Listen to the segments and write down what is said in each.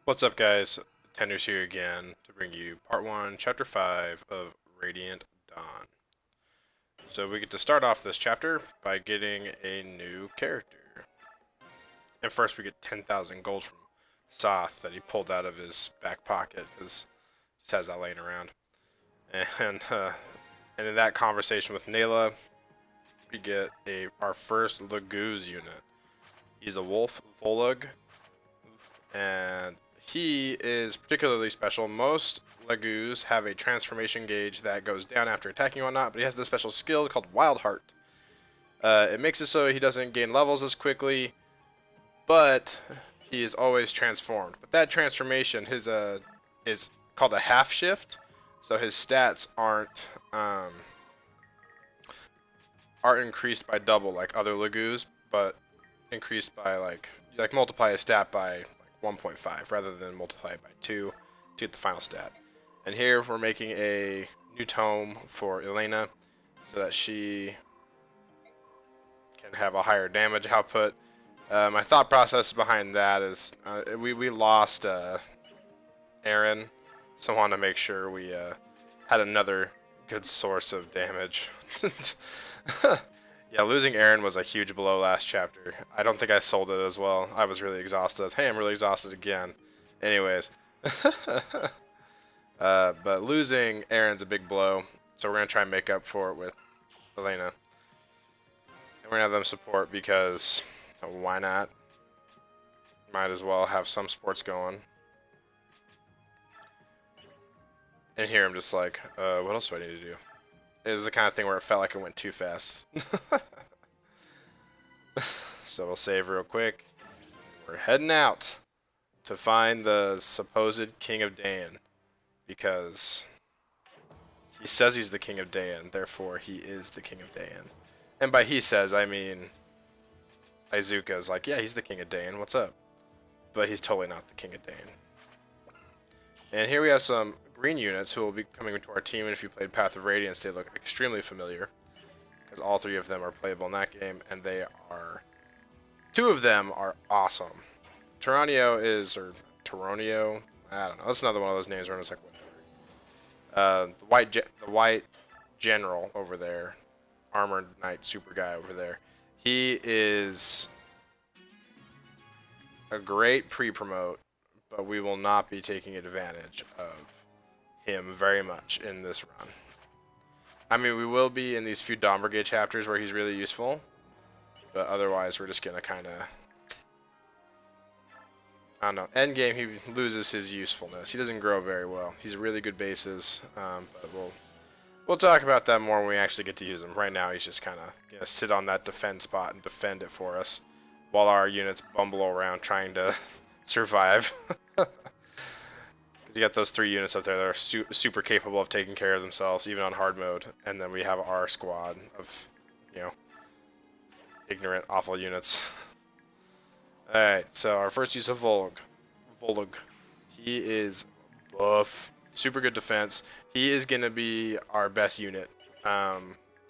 What's up, guys? Tender's here again to bring you part 1, chapter 5 of Radiant Dawn. So we get to start off this chapter by getting a new character. And first we get 10,000 gold from Soth that he pulled out of his back pocket, because he just has that laying around. And and in that conversation with Nayla, we get our first laguz unit. He's a wolf Volug, and he is particularly special. Most laguz have a transformation gauge that goes down after attacking or whatnot, but he has this special skill called Wild Heart. It makes it so he doesn't gain levels as quickly, but he is always transformed. But that transformation, is called a half shift, so his stats aren't increased by double like other laguz, but increased by like multiply a stat by 1.5 rather than multiply it by 2 to get the final stat. And here we're making a new tome for Elena so that she can have a higher damage output. My thought process behind that is we lost Aaron, so I want to make sure we had another good source of damage. Yeah, losing Aaron was a huge blow last chapter. I don't think I sold it as well. I was really exhausted. Hey, I'm really exhausted again. Anyways. But losing Aaron's a big blow, so we're going to try and make up for it with Elena. And we're going to have them support because why not? Might as well have some sports going. And here I'm just like, what else do I need to do? It was the kind of thing where it felt like it went too fast. So we'll save real quick. We're heading out to find the supposed King of Dan, because he says he's the King of Dan, therefore he is the King of Dan. And by he says, I mean Izuka's like, yeah, he's the King of Dan, what's up? But he's totally not the King of Dan. And here we have some green units who will be coming into our team, and if you played Path of Radiance, they look extremely familiar, because all three of them are playable in that game, and they are... two of them are awesome. Taranio is, or Taronio, I don't know, that's another one of those names where I'm just like, whatever. The white general over there, armored knight super guy over there, he is a great pre-promote, but we will not be taking advantage of him very much in this run. I mean, we will be in these few Dawn Brigade chapters where he's really useful, but otherwise we're just gonna kind of, I don't know, endgame he loses his usefulness. He doesn't grow very well. He's really good bases, but we'll talk about that more when we actually get to use him. Right now he's just kind of gonna sit on that defend spot and defend it for us, while our units bumble around trying to survive. You got those three units up there that are super capable of taking care of themselves, even on hard mode. And then we have our squad of, you know, ignorant, awful units. Alright, so our first use of Volug. He is buff, super good defense. He is going to be our best unit,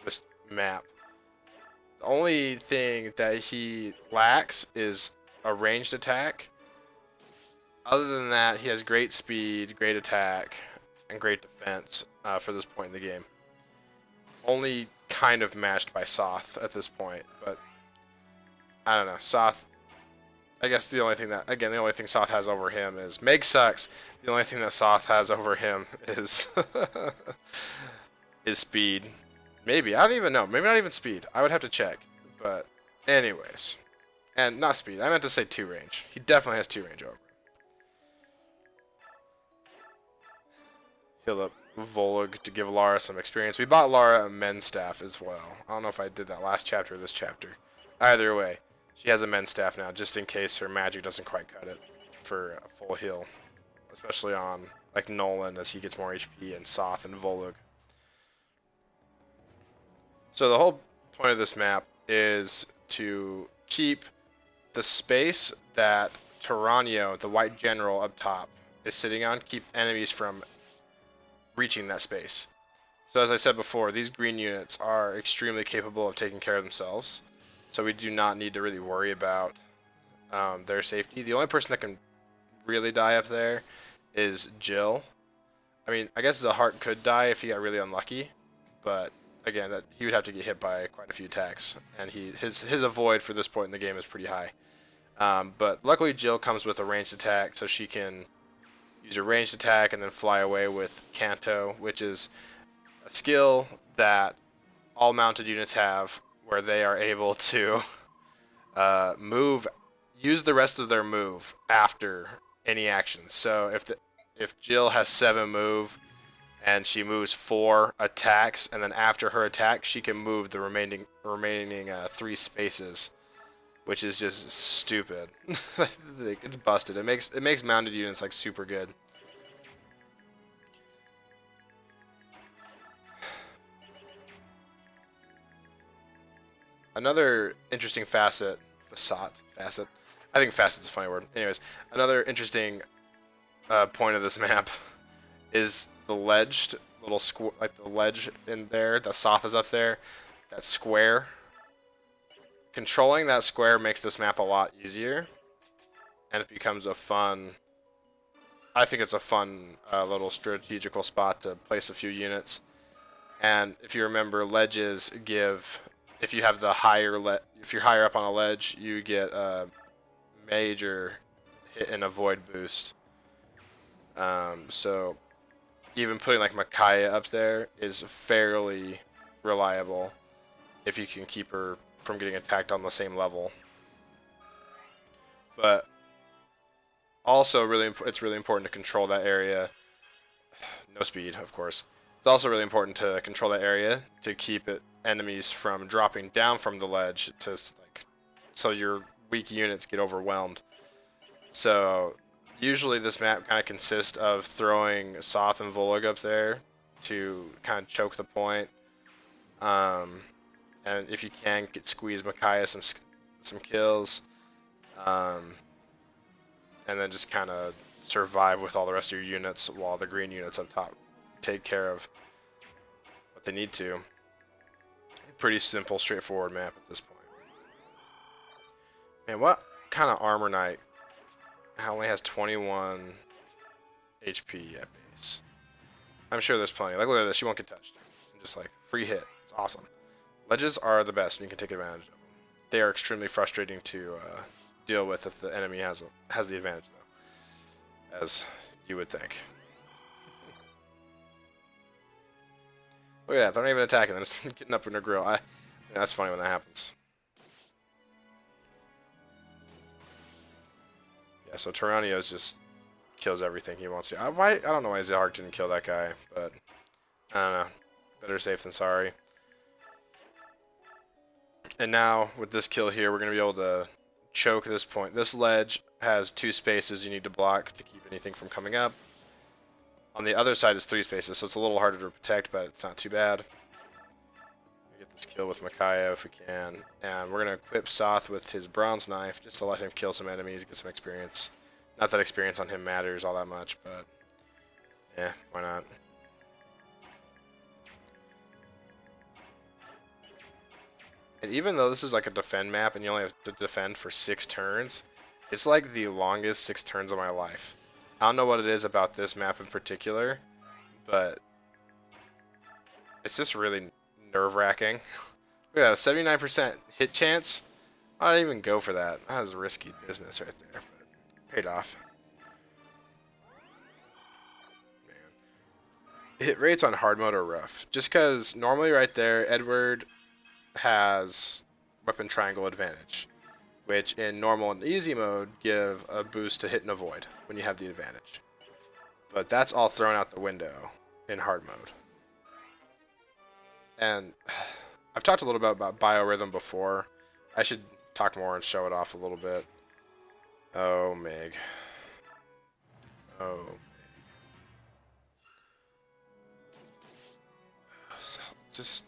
this map. The only thing that he lacks is a ranged attack. Other than that, he has great speed, great attack, and great defense for this point in the game. Only kind of matched by Soth at this point, but I don't know. Soth, I guess the only thing Soth has over him is Meg sucks. The only thing that Soth has over him is his speed. Maybe, I don't even know. Maybe not even speed. I would have to check. But anyways, and not speed. I meant to say 2 range. He definitely has 2 range over. Heal up Volug to give Lara some experience. We bought Lara a men's staff as well. I don't know if I did that last chapter or this chapter. Either way, she has a men's staff now, just in case her magic doesn't quite cut it for a full heal. Especially on, like, Nolan, as he gets more HP, and Soth and Volug. So the whole point of this map is to keep the space that Taranio, the white general up top, is sitting on, keep enemies from reaching that space. So as I said before, these green units are extremely capable of taking care of themselves, so we do not need to really worry about their safety. The only person that can really die up there is Jill. I mean, I guess Zahart could die if he got really unlucky, but again, that he would have to get hit by quite a few attacks, and his avoid for this point in the game is pretty high. But luckily, Jill comes with a ranged attack, so she can use a ranged attack and then fly away with Canto, which is a skill that all mounted units have, where they are able to use the rest of their move after any action. So if Jill has 7 move and she moves 4 attacks, and then after her attack she can move the remaining 3 spaces, which is just stupid. It's busted. It makes mounted units like super good. Another interesting facet. I think facet's a funny word. Anyways, another interesting point of this map is the ledged little like the ledge in there. The Soth is up there. That square. Controlling that square makes this map a lot easier, and it becomes a fun. I think it's a fun little strategical spot to place a few units. And if you remember, ledges give. If you have the if you're higher up on a ledge, you get a major hit and avoid boost. So even putting like Micaiah up there is fairly reliable if you can keep her from getting attacked on the same level. But also it's really important to control that area. No speed, of course. It's also really important to control that area to keep enemies from dropping down from the ledge so your weak units get overwhelmed. So usually this map kind of consists of throwing Soth and Volug up there to kind of choke the point. And if you can, squeeze Micaiah some kills. And then just kind of survive with all the rest of your units while the green units up top take care of what they need to. Pretty simple, straightforward map at this point. Man, what kind of armor knight only has 21 HP at base? I'm sure there's plenty. Like, look at this. You won't get touched. And just like free hit. It's awesome. Ledges are the best, and you can take advantage of them. They are extremely frustrating to deal with if the enemy has the advantage, though, as you would think. Look at that, they're not even attacking, they're just getting up in their grill. That's funny when that happens. Yeah, so Tyrannios just kills everything he wants to. I don't know why Zahart didn't kill that guy, but I don't know. Better safe than sorry. And now, with this kill here, we're going to be able to choke this point. This ledge has 2 spaces you need to block to keep anything from coming up. On the other side is 3 spaces, so it's a little harder to protect, but it's not too bad. We get this kill with Micaiah if we can. And we're going to equip Soth with his bronze knife just to let him kill some enemies, get some experience. Not that experience on him matters all that much, but yeah, why not? And even though this is like a defend map and you only have to defend for 6 turns, it's like the longest 6 turns of my life. I don't know what it is about this map in particular, but it's just really nerve-wracking. Look at that, a 79% hit chance. I didn't even go for that. That was risky business right there, but paid off. Man. Hit rates on hard mode are rough. Just because normally right there, Edward has weapon triangle advantage, which in normal and easy mode give a boost to hit and avoid when you have the advantage. But that's all thrown out the window in hard mode. And I've talked a little bit about biorhythm before. I should talk more and show it off a little bit. Oh, Meg. Oh, Meg. So, just...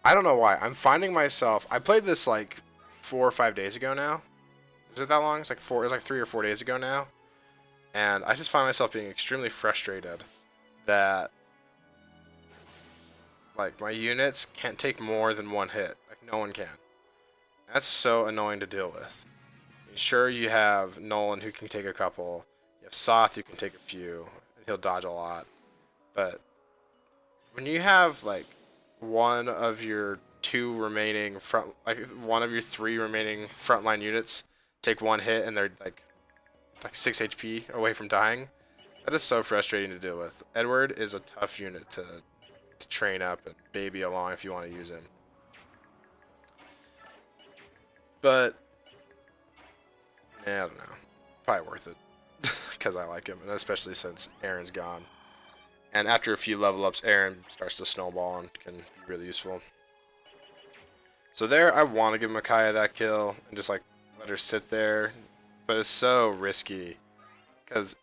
I don't know why. I'm finding myself... I played this like 4 or 5 days ago now. Is it that long? It's like 3 or 4 days ago now. And I just find myself being extremely frustrated that like my units can't take more than 1 hit. Like no one can. That's so annoying to deal with. sure, you have Nolan who can take a couple. You have Soth who can take a few, and he'll dodge a lot. But when you have like one of your one of your three remaining frontline units take one hit and they're like 6 HP away from dying, that is so frustrating to deal with. Edward is a tough unit to train up and baby along if you want to use him. But yeah, I don't know. Probably worth it because I like him, and especially since Aaron's gone. And after a few level ups, Aaron starts to snowball and can be really useful. So there, I want to give Micaiah that kill and just like let her sit there, but it's so risky because,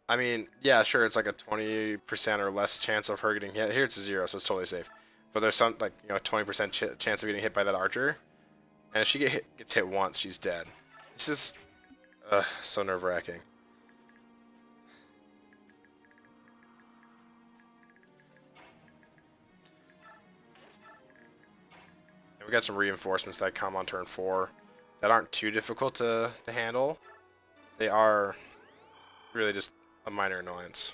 I mean, yeah, sure, it's like a 20% or less chance of her getting hit. Here it's a 0, so it's totally safe. But there's some, like, 20% chance of getting hit by that archer. And if she gets hit once, she's dead. It's just so nerve-wracking. And we got some reinforcements that come on turn 4 that aren't too difficult to handle. They are really just a minor annoyance.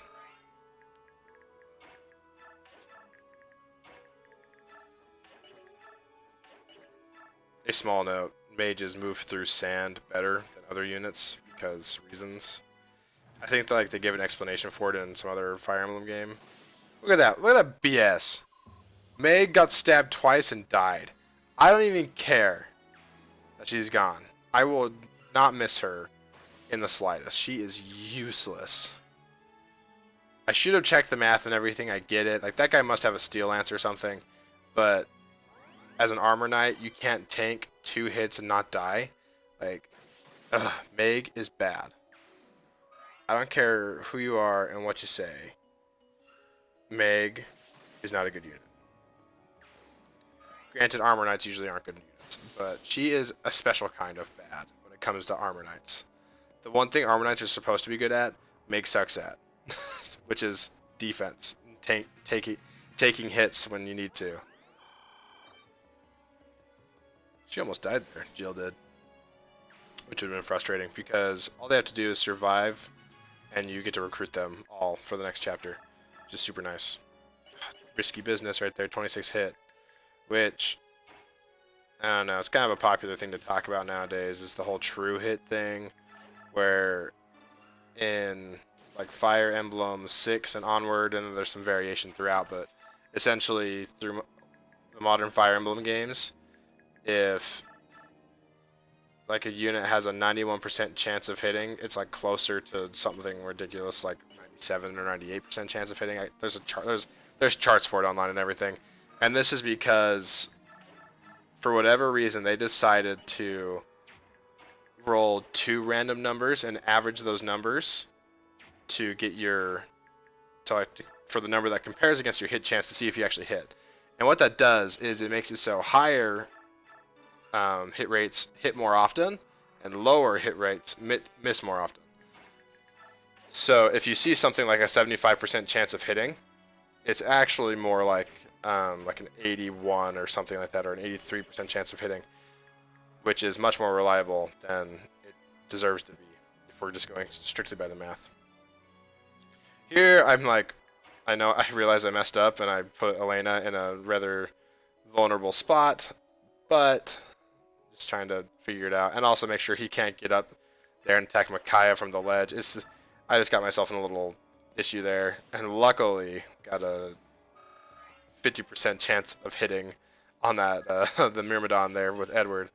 A small note, mages move through sand better than other units because reasons. I think that, like, they give an explanation for it in some other Fire Emblem game. Look at that. Look at that BS. Meg got stabbed twice and died. I don't even care that she's gone. I will not miss her in the slightest. She is useless. I should have checked the math and everything. I get it. Like, that guy must have a steel lance or something. But as an armor knight, you can't tank 2 hits and not die. Like, Meg is bad. I don't care who you are and what you say. Meg is not a good unit. Granted, armor knights usually aren't good units, but she is a special kind of bad when it comes to armor knights. The one thing armor knights are supposed to be good at, Meg sucks at, which is defense, taking hits when you need to. She almost died there, Jill did, which would have been frustrating because all they have to do is survive, and you get to recruit them all for the next chapter, which is super nice. Risky business right there, 26 hit. Which, I don't know, it's kind of a popular thing to talk about nowadays, is the whole true hit thing, where in like Fire Emblem 6 and onward, and there's some variation throughout, but essentially through the modern Fire Emblem games, if like a unit has a 91% chance of hitting, it's like closer to something ridiculous like 97 or 98% chance of hitting. There's a chart, there's charts for it online and everything. And this is because, for whatever reason, they decided to roll 2 random numbers and average those numbers to get for the number that compares against your hit chance to see if you actually hit. And what that does is it makes it so higher hit rates hit more often, and lower hit rates miss more often. So if you see something like a 75% chance of hitting, it's actually more like an 81 or something like that, or an 83% chance of hitting, which is much more reliable than it deserves to be if we're just going strictly by the math. Here, I realize I messed up and I put Elena in a rather vulnerable spot, but just trying to figure it out, and also make sure he can't get up there and attack Micaiah from the ledge. I just got myself in a little issue there, and luckily got a 50% chance of hitting on that the Myrmidon there with Edward.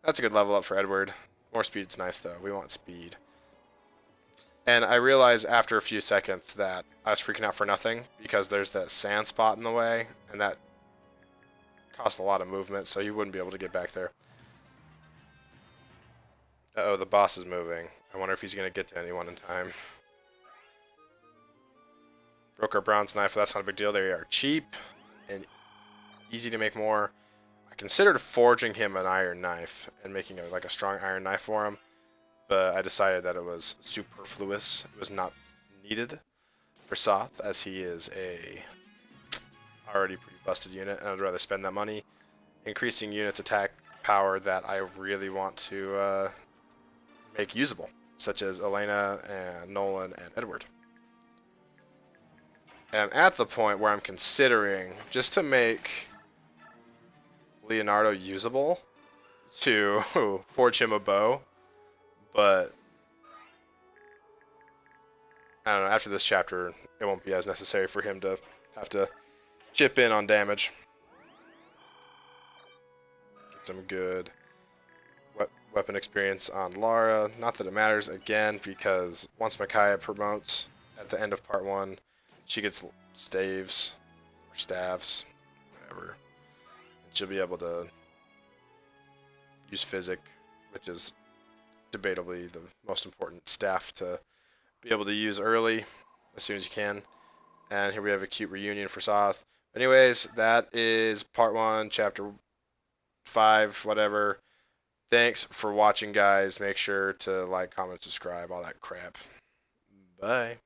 That's a good level up for Edward. More speed's nice though. We want speed. And I realized after a few seconds that I was freaking out for nothing because there's that sand spot in the way, and that cost a lot of movement, so you wouldn't be able to get back there. Uh-oh, the boss is moving. I wonder if he's going to get to anyone in time. Broke our bronze knife, but that's not a big deal. They are cheap and easy to make more. I considered forging him an iron knife and making like a strong iron knife for him, but I decided that it was superfluous. It was not needed for Soth, as he is a already pretty busted unit, and I'd rather spend that money increasing units' attack power that I really want to make usable, such as Elena and Nolan and Edward. And I'm at the point where I'm considering, just to make Leonardo usable, to forge him a bow, but I don't know, after this chapter, it won't be as necessary for him to have to chip in on damage. Get some good weapon experience on Lara. Not that it matters, again, because once Micaiah promotes at the end of part 1, she gets staves, or staves, whatever. And she'll be able to use Physic, which is debatably the most important staff to be able to use early, as soon as you can. And here we have a cute reunion for Soth. Anyways, that is part 1, chapter 5, whatever. Thanks for watching, guys. Make sure to like, comment, subscribe, all that crap. Bye.